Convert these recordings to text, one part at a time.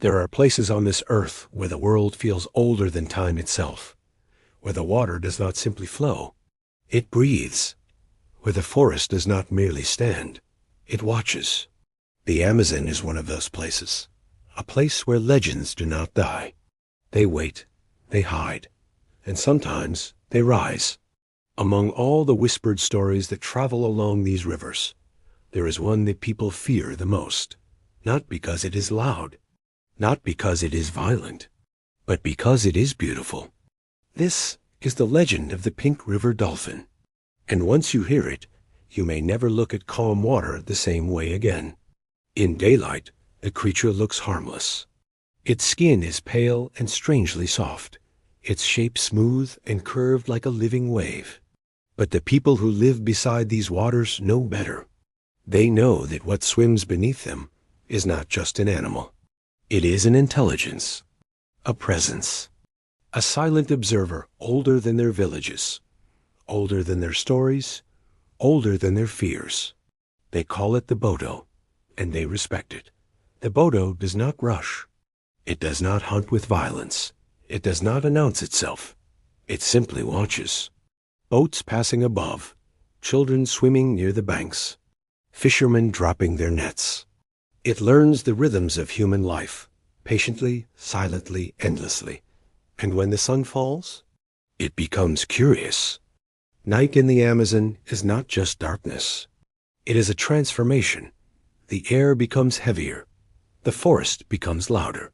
There are places on this earth where the world feels older than time itself, where the water does not simply flow, it breathes, where the forest does not merely stand, it watches. The Amazon is one of those places, a place where legends do not die. They wait, they hide, and sometimes they rise. Among all the whispered stories that travel along these rivers, there is one that people fear the most, not because it is loud, not because it is violent, but because it is beautiful. This is the legend of the Pink River Dolphin, and once you hear it, you may never look at calm water the same way again. In daylight, the creature looks harmless. Its skin is pale and strangely soft, its shape smooth and curved like a living wave. But the people who live beside these waters know better. They know that what swims beneath them is not just an animal. It is an intelligence, a presence, a silent observer older than their villages, older than their stories, older than their fears. They call it the Bodo, and they respect it. The Bodo does not rush. It does not hunt with violence. It does not announce itself. It simply watches. Boats passing above, children swimming near the banks, fishermen dropping their nets. It learns the rhythms of human life, patiently, silently, endlessly. And when the sun falls, it becomes curious. Night in the Amazon is not just darkness. It is a transformation. The air becomes heavier, the forest becomes louder,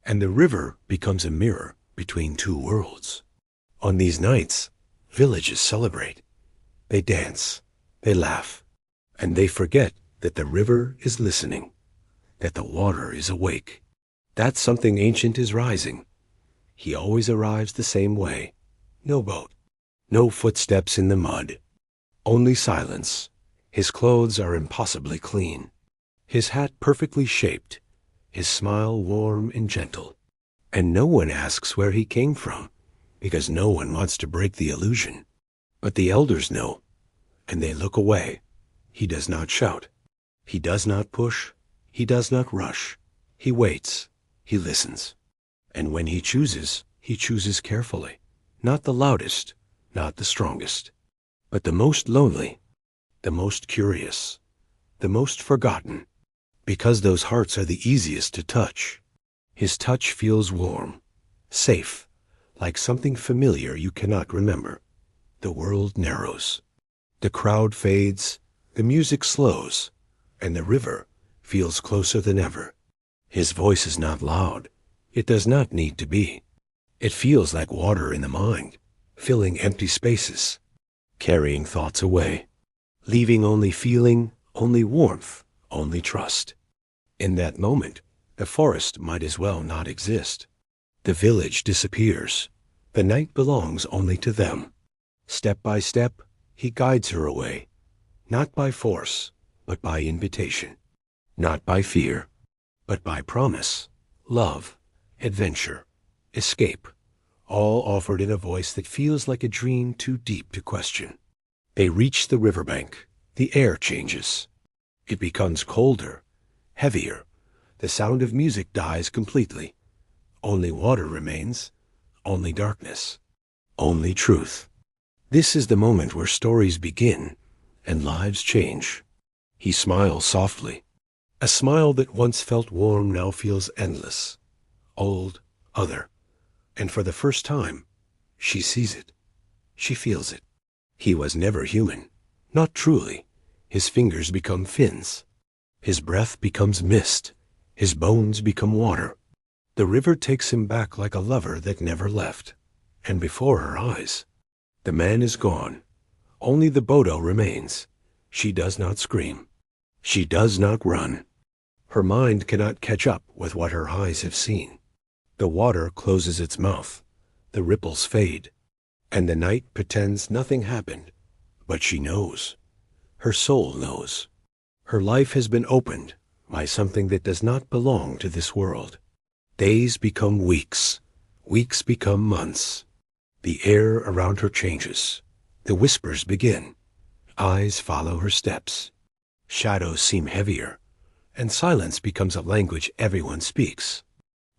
and the river becomes a mirror between two worlds. On these nights, villages celebrate. They dance, they laugh, and they forget that the river is listening, that the water is awake, that something ancient is rising. He always arrives the same way. No boat, no footsteps in the mud, only silence. His clothes are impossibly clean, his hat perfectly shaped, his smile warm and gentle. And no one asks where he came from, because no one wants to break the illusion. But the elders know, and they look away. He does not shout. He does not push. He does not rush. He waits. He listens. And when he chooses carefully. Not the loudest, not the strongest, but the most lonely, the most curious, the most forgotten, because those hearts are the easiest to touch. His touch feels warm, safe, like something familiar you cannot remember. The world narrows. The crowd fades, the music slows, and the river feels closer than ever. His voice is not loud. It does not need to be. It feels like water in the mind, filling empty spaces, carrying thoughts away, leaving only feeling, only warmth, only trust. In that moment, the forest might as well not exist. The village disappears. The night belongs only to them. Step by step, he guides her away, not by force, but by invitation, not by fear, but by promise, love, adventure, escape, all offered in a voice that feels like a dream too deep to question. They reach the riverbank. The air changes. It becomes colder, heavier. The sound of music dies completely. Only water remains, only darkness, only truth. This is the moment where stories begin and lives change. He smiles softly. A smile that once felt warm now feels endless, old, other. And for the first time, she sees it. She feels it. He was never human, not truly. His fingers become fins. His breath becomes mist. His bones become water. The river takes him back like a lover that never left. And before her eyes, the man is gone. Only the Bodo remains. She does not scream. She does not run. Her mind cannot catch up with what her eyes have seen. The water closes its mouth. The ripples fade. And the night pretends nothing happened. But she knows. Her soul knows. Her life has been opened by something that does not belong to this world. Days become weeks. Weeks become months. The air around her changes. The whispers begin. Eyes follow her steps. Shadows seem heavier, and silence becomes a language everyone speaks.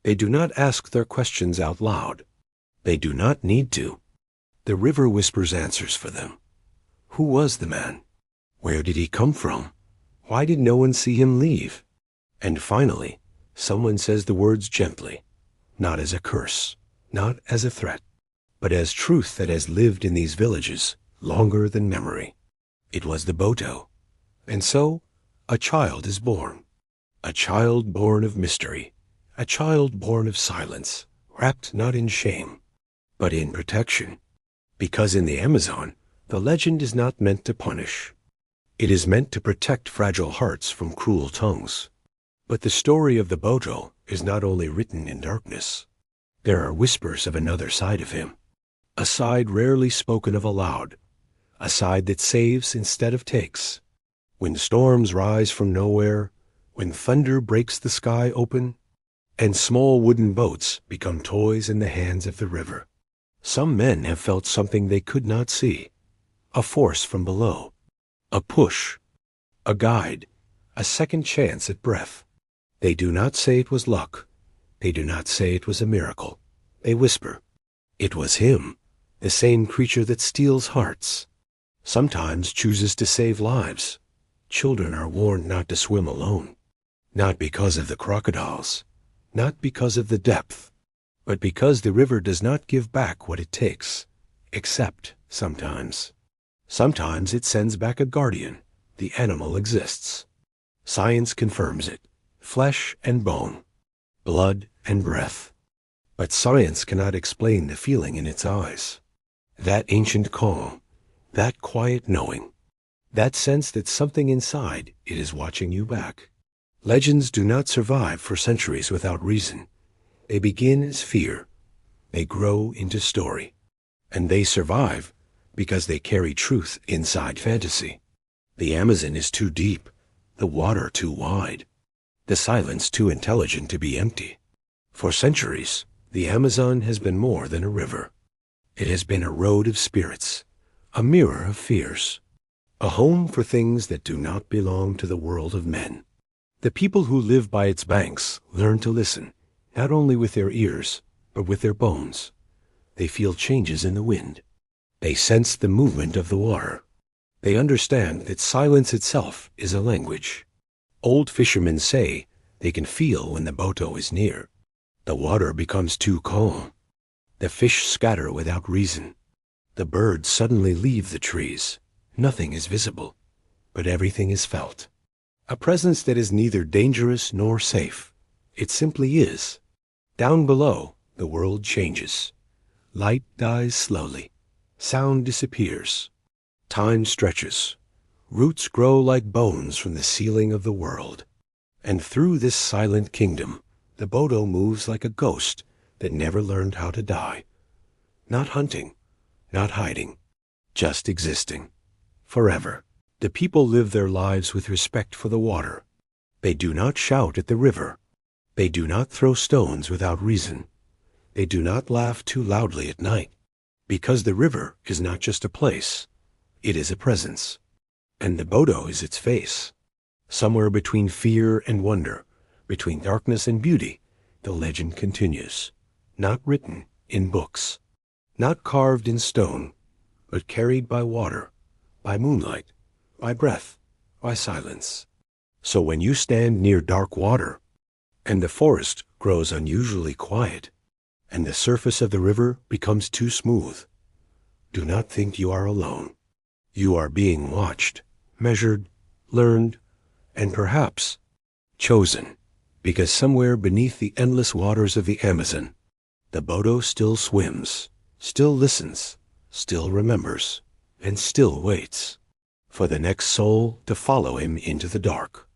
They do not ask their questions out loud. They do not need to. The river whispers answers for them. Who was the man? Where did he come from? Why did no one see him leave? And finally, someone says the words gently, not as a curse, not as a threat, but as truth that has lived in these villages longer than memory. It was the Boto. And so, a child is born. A child born of mystery. A child born of silence, wrapped not in shame, but in protection. Because in the Amazon, the legend is not meant to punish. It is meant to protect fragile hearts from cruel tongues. But the story of the Boto is not only written in darkness. There are whispers of another side of him, a side rarely spoken of aloud, a side that saves instead of takes. When storms rise from nowhere, when thunder breaks the sky open, and small wooden boats become toys in the hands of the river, some men have felt something they could not see, a force from below, a push, a guide, a second chance at breath. They do not say it was luck. They do not say it was a miracle. They whisper, it was him, the same creature that steals hearts, sometimes chooses to save lives. Children are warned not to swim alone, not because of the crocodiles, not because of the depth, but because the river does not give back what it takes, except sometimes. Sometimes it sends back a guardian. The animal exists. Science confirms it, flesh and bone, blood and breath. But science cannot explain the feeling in its eyes. That ancient calm, that quiet knowing, that sense that something inside it is watching you back. Legends do not survive for centuries without reason. They begin as fear. They grow into story. And they survive because they carry truth inside fantasy. The Amazon is too deep, the water too wide, the silence too intelligent to be empty. For centuries, the Amazon has been more than a river. It has been a road of spirits, a mirror of fears, a home for things that do not belong to the world of men. The people who live by its banks learn to listen, not only with their ears, but with their bones. They feel changes in the wind. They sense the movement of the water. They understand that silence itself is a language. Old fishermen say they can feel when the Boto is near. The water becomes too calm. The fish scatter without reason. The birds suddenly leave the trees. Nothing is visible, but everything is felt. A presence that is neither dangerous nor safe. It simply is. Down below, the world changes. Light dies slowly. Sound disappears. Time stretches. Roots grow like bones from the ceiling of the world. And through this silent kingdom, the Boto moves like a ghost that never learned how to die. Not hunting, not hiding, just existing. Forever. The people live their lives with respect for the water. They do not shout at the river. They do not throw stones without reason. They do not laugh too loudly at night. Because the river is not just a place. It is a presence. And the Boto is its face. Somewhere between fear and wonder, between darkness and beauty, the legend continues. Not written in books. Not carved in stone, but carried by water, by moonlight, by breath, by silence. So when you stand near dark water, and the forest grows unusually quiet, and the surface of the river becomes too smooth, do not think you are alone. You are being watched, measured, learned, and perhaps chosen, because somewhere beneath the endless waters of the Amazon, the Boto still swims, still listens, still remembers, and still waits for the next soul to follow him into the dark.